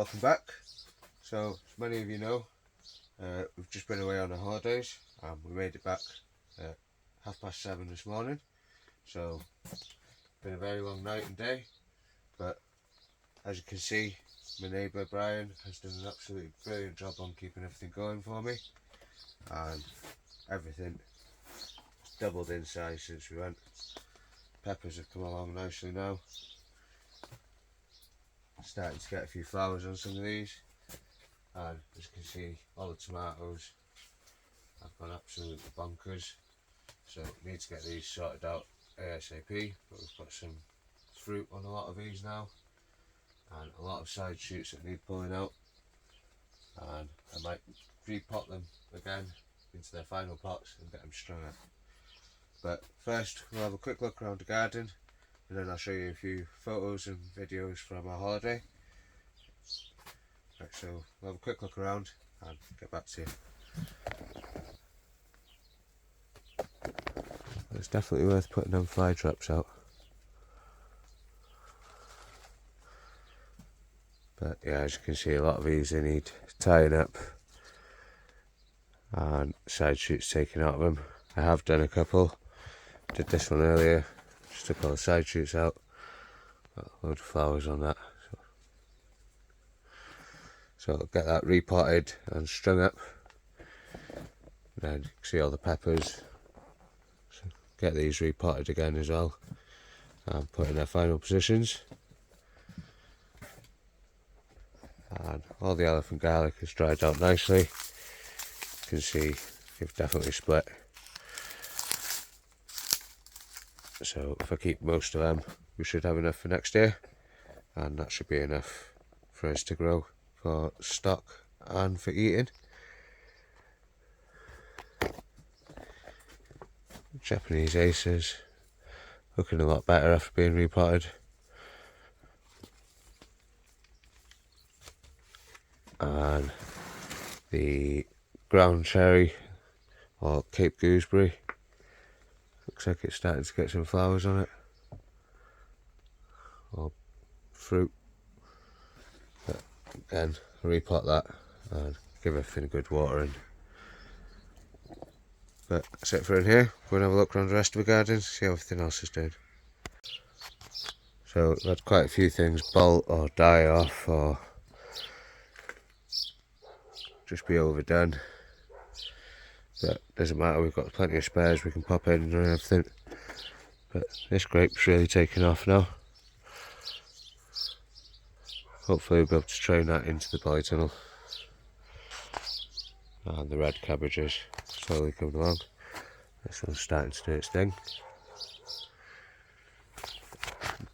welcome back. So, as many of you know, we've just been away on our holidays and we made it back at 7:30 this morning. So, it's been a very long night and day, but as you can see, my neighbour Brian has done an absolutely brilliant job on keeping everything going for me, and everything has doubled in size since we went. Peppers have come along nicely now. Starting to get a few flowers on some of these, and as you can see, all the tomatoes have gone absolutely bonkers, so we need to get these sorted out ASAP. But we've got some fruit on a lot of these now and a lot of side shoots that need pulling out, and I might repot them again into their final pots and get them strung up. But first we'll have a quick look around the garden, and then I'll show you a few photos and videos from our holiday. Right, so we'll have a quick look around and get back to you. It's definitely worth putting them fly traps out. But yeah, as you can see, a lot of these they need tying up and side shoots taken out of them. I have done a couple. Did this one earlier. Just took all the side shoots out. Got a load of flowers on that. So I'll get that repotted and strung up. Then you can see all the peppers. So get these repotted again as well and put in their final positions. And all the elephant garlic has dried out nicely. You can see they've definitely split. So if I keep most of them, we should have enough for next year, and that should be enough for us to grow for stock and for eating. Japanese aces looking a lot better after being repotted. And the ground cherry or Cape gooseberry looks like it's starting to get some flowers on it, or fruit. But again, repot that and give everything a good watering. But that's it for in here. We're going to have a look around the rest of the garden, see how everything else is doing. So we've had quite a few things bolt or die off or just be overdone, but doesn't matter, we've got plenty of spares we can pop in and everything. But this grape's really taking off now. Hopefully we'll be able to train that into the polytunnel. And the red cabbages slowly coming along. This one's starting to do its thing.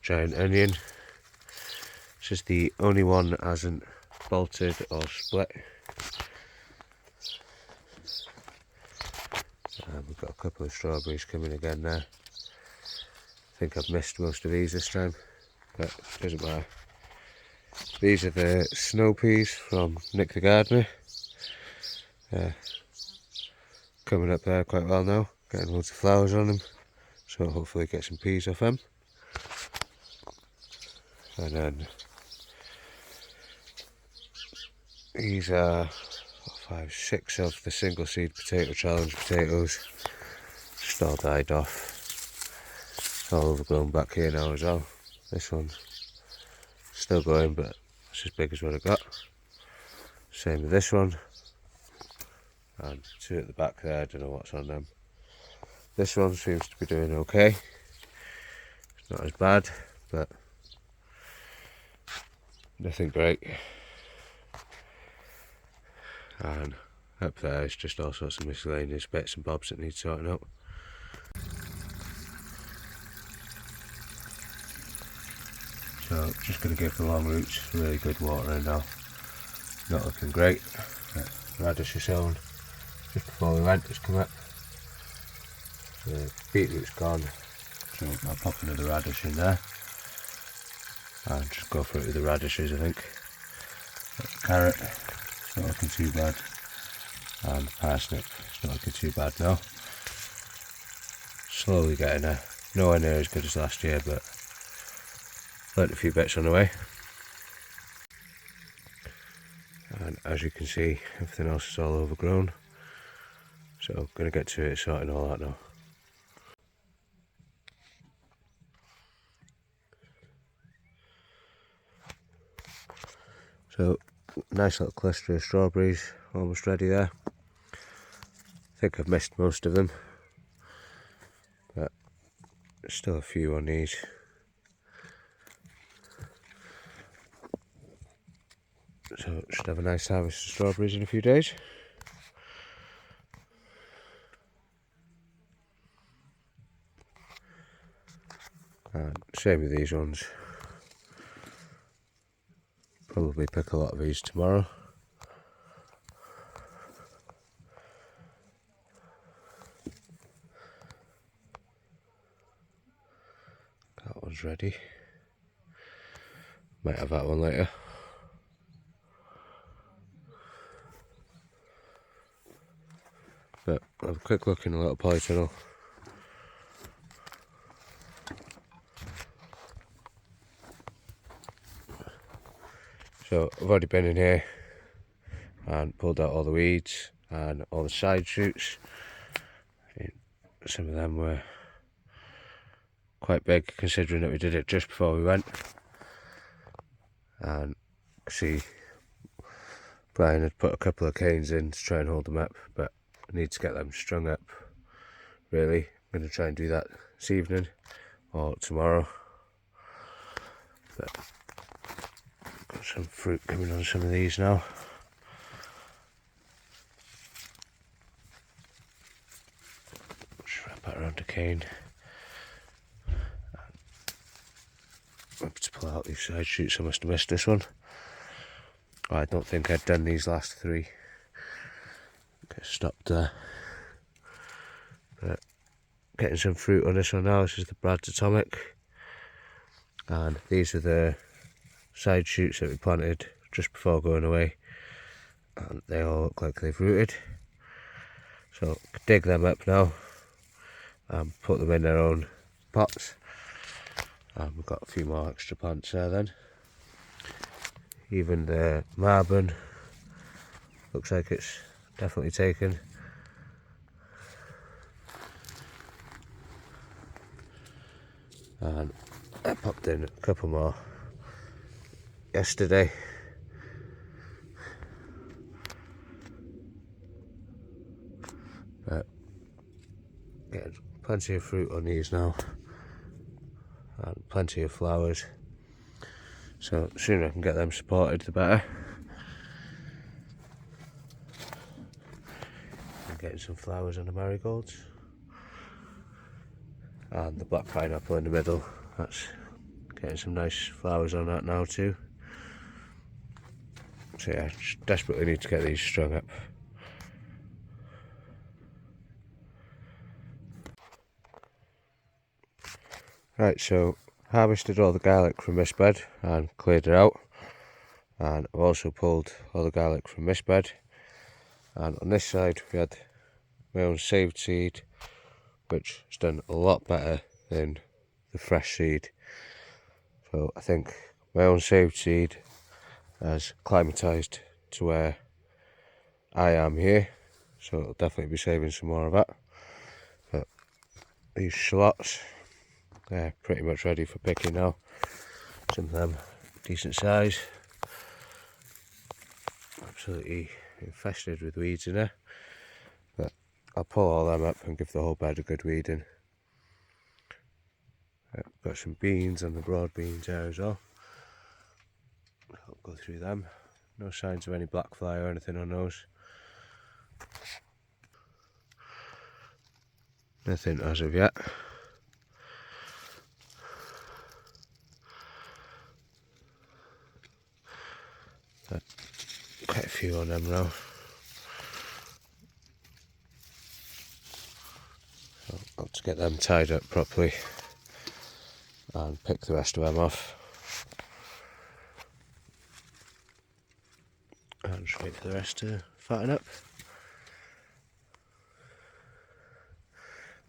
Giant onion. This is the only one that hasn't bolted or split. We've got a couple of strawberries coming again there. I think I've missed most of these this time, but it doesn't matter. These are the snow peas from Nick the gardener. Coming up there quite well now, getting loads of flowers on them, so hopefully get some peas off them. And then these are 5, 6 of the single seed potato challenge potatoes. Just all died off. It's all overgrown back here now as well. This one's still going, but it's as big as what I got. Same with this one. And 2 at the back there, I don't know what's on them. This one seems to be doing okay. It's not as bad, but nothing great. And up there is just all sorts of miscellaneous bits and bobs that need sorting out. So just going to give the long roots really good watering now. Not looking great. Radish is sown just before we went, has come up. The beetroot's gone, so I'll pop another radish in there and just go for it with the radishes, I think. Carrot, it's not looking too bad, and parsnip, it's not looking too bad now. Slowly getting there, nowhere near as good as last year, but learnt a few bits on the way. and as you can see, everything else is all overgrown, so I'm going to get to it sorting all that now. So, nice little cluster of strawberries, almost ready there. I think I've missed most of them, but there's still a few on these. So, should have a nice harvest of strawberries in a few days. And same with these ones. Probably pick a lot of these tomorrow. That one's ready. Might have that one later. But have a quick look in the little polytunnel. So I've already been in here and pulled out all the weeds and all the side shoots. Some of them were quite big considering that we did it just before we went. And see, Brian had put a couple of canes in to try and hold them up, but I need to get them strung up really. I'm going to try and do that this evening or tomorrow. But got some fruit coming on some of these now. Just wrap that around the cane. I'm to pull out these side shoots. I must have missed this one. I don't think I'd done these last three. Get stopped there. But getting some fruit on this one now. This is the Brad's Atomic. And these are the side shoots that we planted just before going away. And they all look like they've rooted. So dig them up now and put them in their own pots. And we've got a few more extra plants there then. Even the Marburn looks like it's definitely taken. And I popped in a couple more yesterday. But getting plenty of fruit on these now. And plenty of flowers. So the sooner I can get them supported, the better. I'm getting some flowers on the marigolds. And the black pineapple in the middle, that's getting some nice flowers on that now too. So yeah, just desperately need to get these strung up. Right, so harvested all the garlic from this bed and cleared it out. And I've also pulled all the garlic from this bed. And on this side we had my own saved seed, which has done a lot better than the fresh seed. So I think my own saved seed has climatised to where I am here, so it'll definitely be saving some more of that. But these shallots, they're pretty much ready for picking now. Some of them decent size. Absolutely infested with weeds in there. But I'll pull all them up and give the whole bed a good weeding. Got some beans on the broad beans there as well. I'll go through them. No signs of any black fly or anything on those. Nothing as of yet. But quite a few on them now. So I'll have to get them tied up properly and pick the rest of them off. And just wait for the rest to fatten up.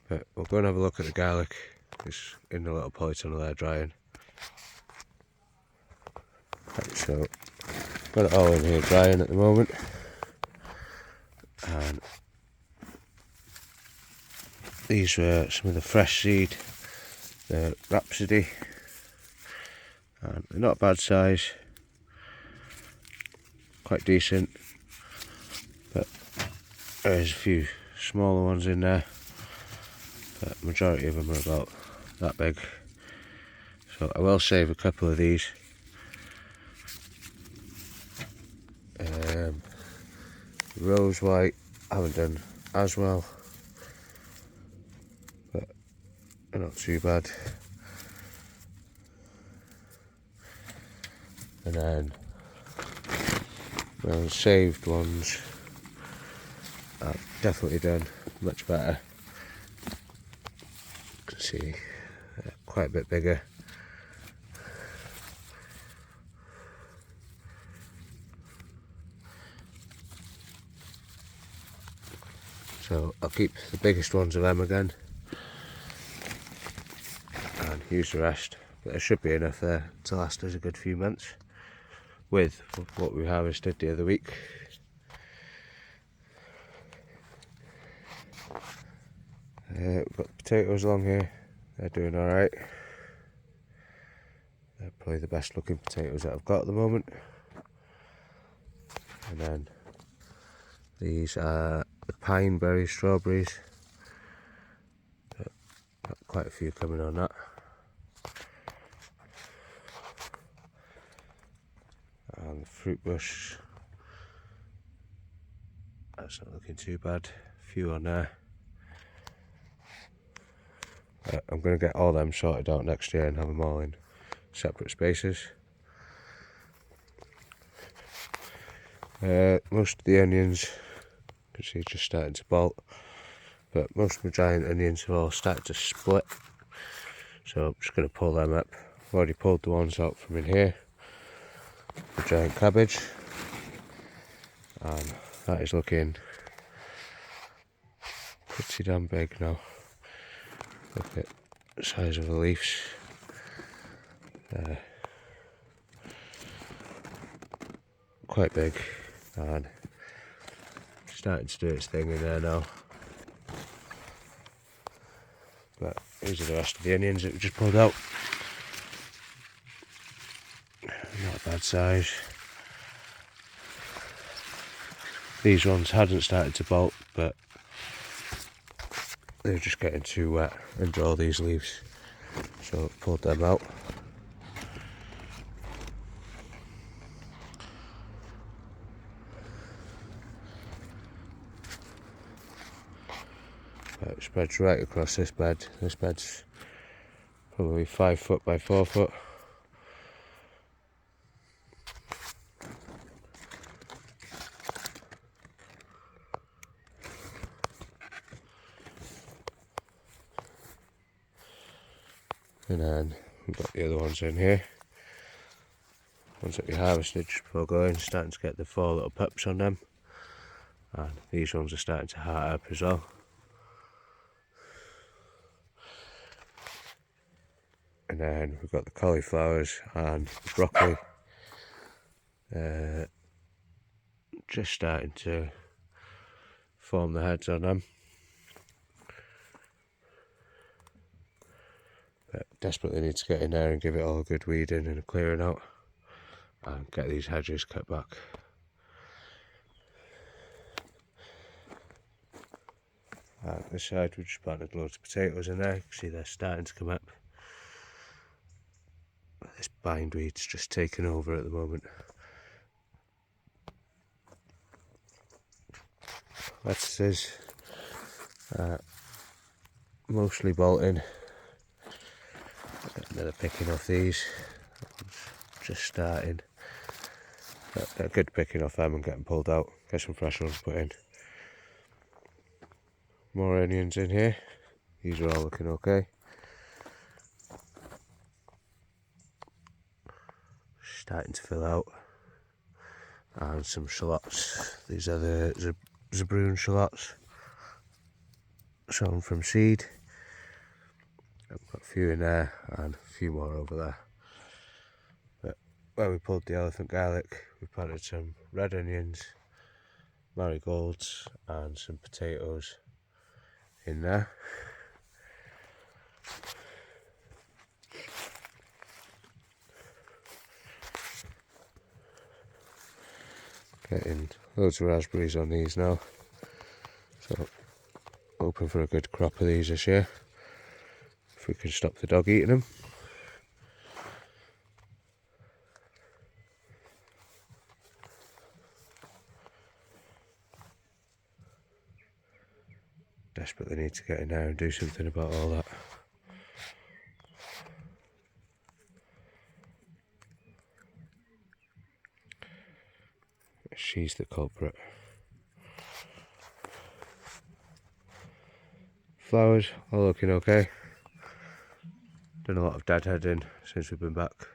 But we'll go and have a look at the garlic. It's in the little polytunnel there drying. Right, so Got it all in here drying at the moment, and these were some of the fresh seed, the Rhapsody, and they're not a bad size, quite decent, but there's a few smaller ones in there, but the majority of them are about that big, so I will save a couple of these. Rose white I haven't done as well, but they're not too bad. And then the saved ones I've definitely done much better. You can see quite a bit bigger. So I'll keep the biggest ones of them again and use the rest, but there should be enough there to last us a good few months with what we harvested the other week. We've got potatoes along here, they're doing alright. They're probably the best looking potatoes that I've got at the moment. And then these are the pine berry strawberries. Got quite a few coming on that. And the fruit bush, that's not looking too bad. A few on there. I'm going to get all them sorted out next year and have them all in separate spaces. Most of the onions, you can see just starting to bolt, but most of my giant onions have all started to split, so I'm just going to pull them up. I've already pulled the ones out from in here, the giant cabbage, and that is looking pretty damn big now. Look at the size of the leaves. Quite big, and starting to do its thing in there now. But these are the rest of the onions that we just pulled out. Not a bad size. These ones hadn't started to bolt, but they're just getting too wet under all these leaves, so pulled them out. It spreads right across this bed. This bed's probably 5 foot by 4 foot. And then we've got the other ones in here. Ones that we harvested just before going, starting to get the 4 little pups on them. And these ones are starting to heart up as well. And then we've got the cauliflowers and the broccoli. Just starting to form the heads on them. But desperately need to get in there and give it all a good weeding and a clearing out and get these hedges cut back. And this side we just planted loads of potatoes in there. You can see they're starting to come up. This bindweed's just taken over at the moment. Lettuces, mostly bolting. Another picking off these. Just starting. A good picking off them and getting pulled out. Get some fresh ones put in. More onions in here. These are all looking okay. Starting to fill out. And some shallots. These are the Zabroon shallots. Sown from seed. I've got a few in there and a few more over there. But where we pulled the elephant garlic, we planted some red onions, marigolds and some potatoes in there. Getting loads of raspberries on these now, so hoping for a good crop of these this year, if we can stop the dog eating them. Desperately need to get in there and do something about all that. She's the culprit. Flowers are looking okay. Done a lot of deadheading since we've been back.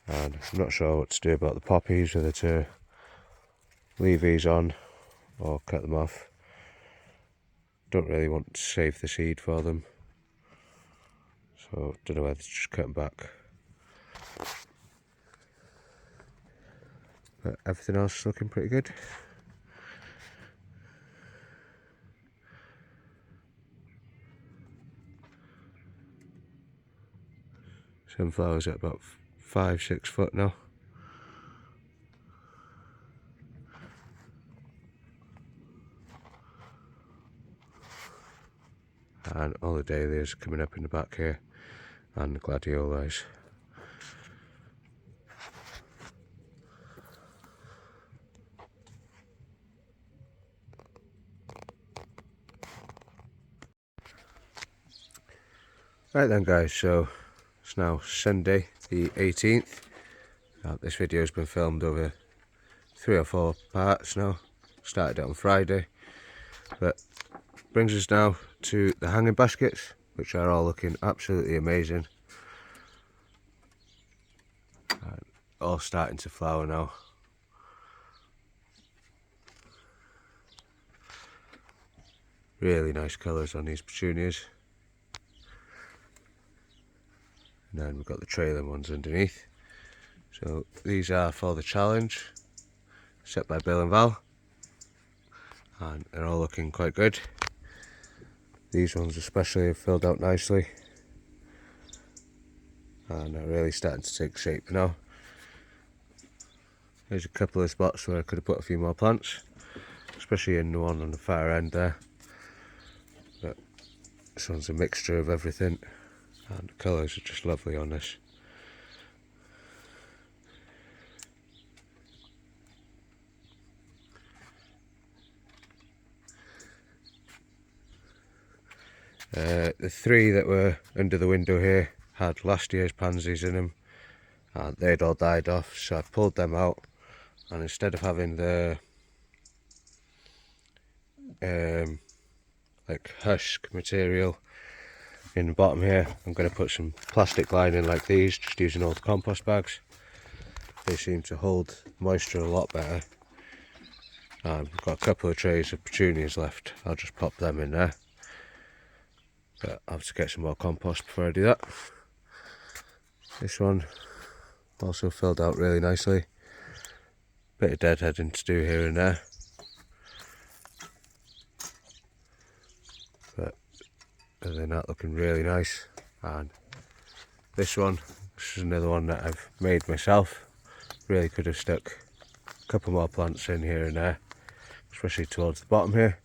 And I'm not sure what to do about the poppies, whether to leave these on or cut them off. Don't really want to save the seed for them, so don't know whether to just cut them back. But everything else is looking pretty good. Sunflowers at about 5-6 foot now. And all the dahlias coming up in the back here, and the gladiolis. Right then guys, so it's now Sunday the 18th. This video has been filmed over 3 or 4 parts now. Started it on Friday, but brings us now to the hanging baskets, which are all looking absolutely amazing. And all starting to flower now. Really nice colours on these petunias. And then we've got the trailing ones underneath. So these are for the challenge set by Bill and Val, and they're all looking quite good. These ones especially have filled out nicely and are really starting to take shape now. There's a couple of spots where I could have put a few more plants, especially in the one on the far end there, but this one's a mixture of everything and the colours are just lovely on this. The 3 that were under the window here had last year's pansies in them, and they'd all died off, so I pulled them out, and instead of having the like husk material in the bottom here, I'm going to put some plastic lining like these, just using old compost bags. They seem to hold moisture a lot better. And we've got a couple of trays of petunias left, I'll just pop them in there. But I'll have to get some more compost before I do that. This one also filled out really nicely. Bit of deadheading to do here and there, but other than that, looking really nice. And this is another one that I've made myself. Really could have stuck a couple more plants in here and there, especially towards the bottom here,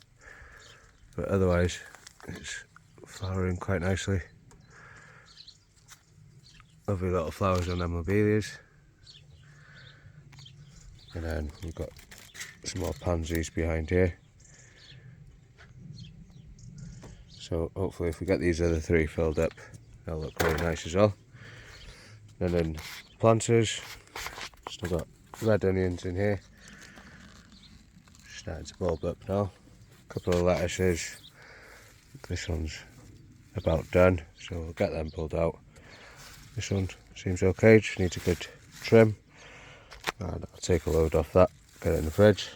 but otherwise it's flowering quite nicely. Lovely little flowers on them lobelias. And then we've got some more pansies behind here. So hopefully if we get these other 3 filled up, they'll look really nice as well. And then planters, still got red onions in here, starting to bulb up now. A couple of lettuces, this one's about done, so we'll get them pulled out. This one seems okay, just needs a good trim, and I'll take a load off that, get it in the fridge.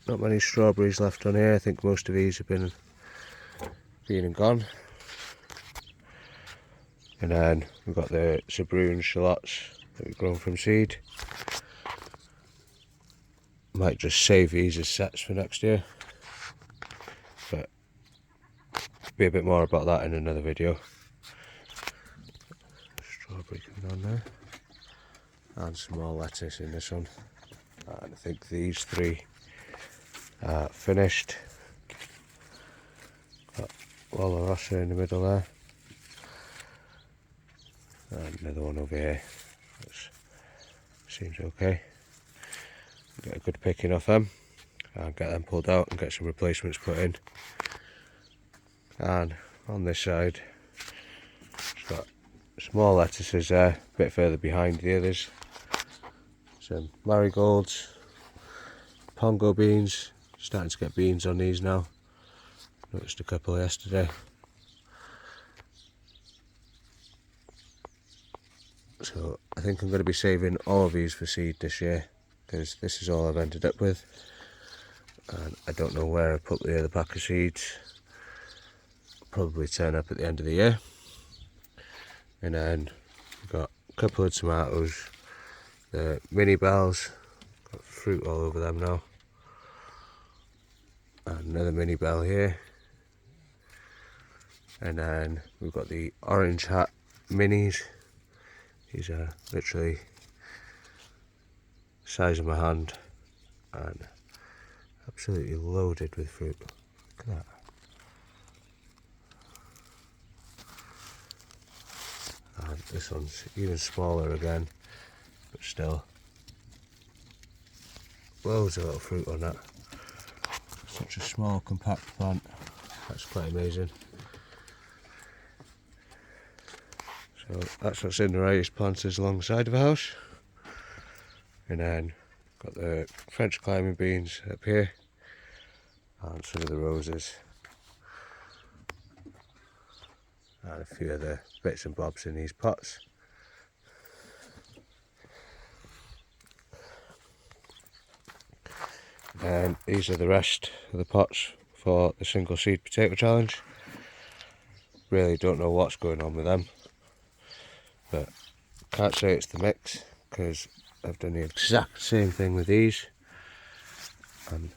not many strawberries left on here. I think most of these have been and gone. And then we've got the Zabroon shallots that we've grown from seed. Might just save these as sets for next year, but be a bit more about that in another video. Strawberry coming on there, and some more lettuce in this one. And I think these three are finished. Got Walla Rossa in the middle there, and another one over here. That seems okay. Get a good picking off them and get them pulled out and get some replacements put in. And on this side, it's got small lettuces there, a bit further behind the others. Some marigolds, pongo beans, starting to get beans on these now. Noticed a couple yesterday. So I think I'm going to be saving all of these for seed this year, because this is all I've ended up with, and I don't know where I put the other pack of seeds. Probably turn up at the end of the year. And then we've got a couple of tomatoes, the mini bells, got fruit all over them now, and another mini bell here. And then we've got the orange hat minis. These are literally the size of my hand and absolutely loaded with fruit. Look at that. And this one's even smaller again, but still loads of little fruit on that. Such a small compact plant, that's quite amazing. So that's what's in the raised planters alongside of the house. And then got the French climbing beans up here, and some of the roses, and a few other bits and bobs in these pots. And these are the rest of the pots for the single seed potato challenge. Really don't know what's going on with them, but can't say it's the mix, because I've done the exact same thing with these and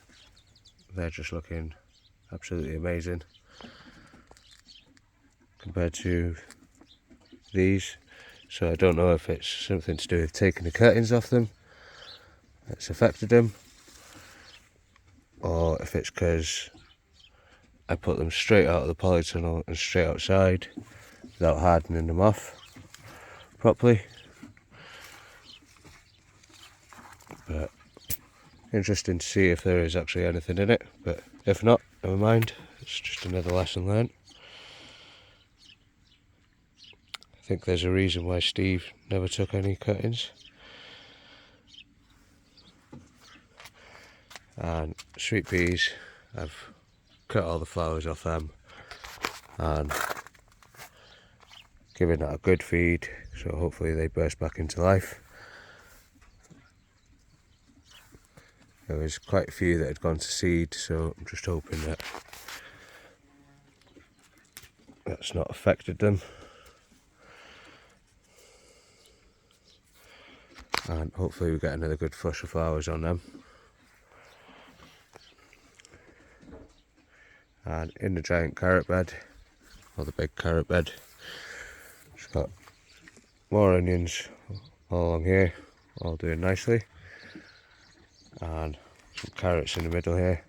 they're just looking absolutely amazing compared to these. So I don't know if it's something to do with taking the curtains off them that's affected them, or if it's because I put them straight out of the polytunnel and straight outside without hardening them off properly. But interesting to see if there is actually anything in it, but if not, never mind, it's just another lesson learned. I think there's a reason why Steve never took any cuttings. And sweet peas, I've cut all the flowers off them and given that a good feed, so hopefully they burst back into life. There was quite a few that had gone to seed, so I'm just hoping that that's not affected them. And hopefully we get another good flush of flowers on them. And in the giant carrot bed, or the big carrot bed, it's got more onions all along here, all doing nicely, and some carrots in the middle here.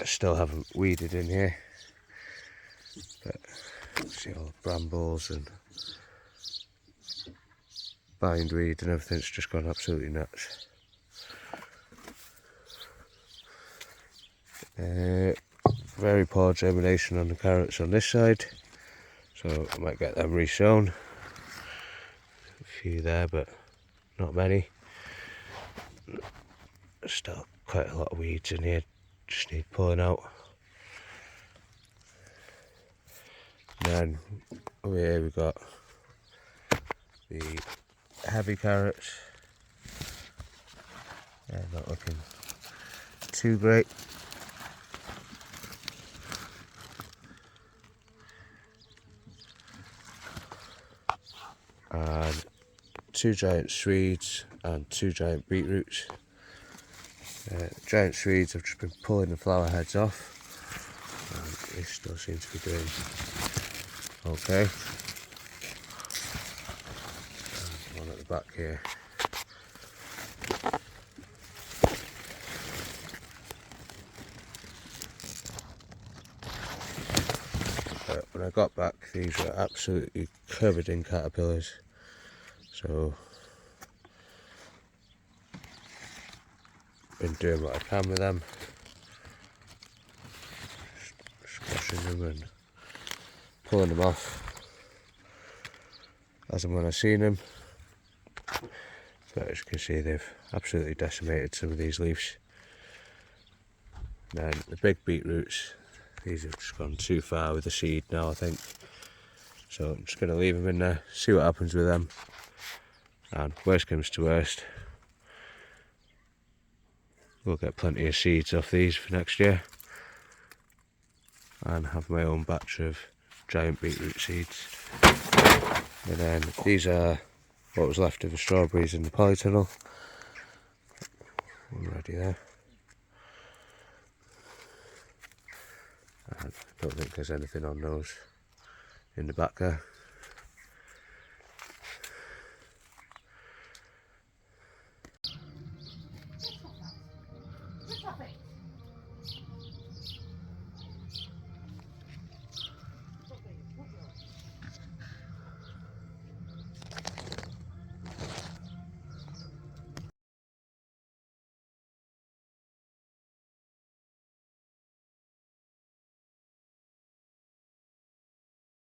I still haven't weeded in here, but see all the brambles and bindweed and everything's just gone absolutely nuts. Very poor germination on the carrots on this side, so I might get them resown. A few there, but not many. Still quite a lot of weeds in here, just need pulling out. And then over here we've got the heavy carrots. Yeah, not looking too great. And 2 giant Swedes and 2 giant beetroots. Giant Swedes have just been pulling the flower heads off, and they still seem to be doing okay. And one at the back here. When I got back, these were absolutely covered in caterpillars, so been doing what I can with them, squashing them and pulling them off as and when I've seen them. But as you can see, they've absolutely decimated some of these leaves. Then the big beetroots, these have just gone too far with the seed now, I think. So I'm just going to leave them in there, see what happens with them. And worst comes to worst, we'll get plenty of seeds off these for next year. And have my own batch of giant beetroot seeds. And then these are what was left of the strawberries in the polytunnel. One ready there. And I don't think there's anything on those in the back there.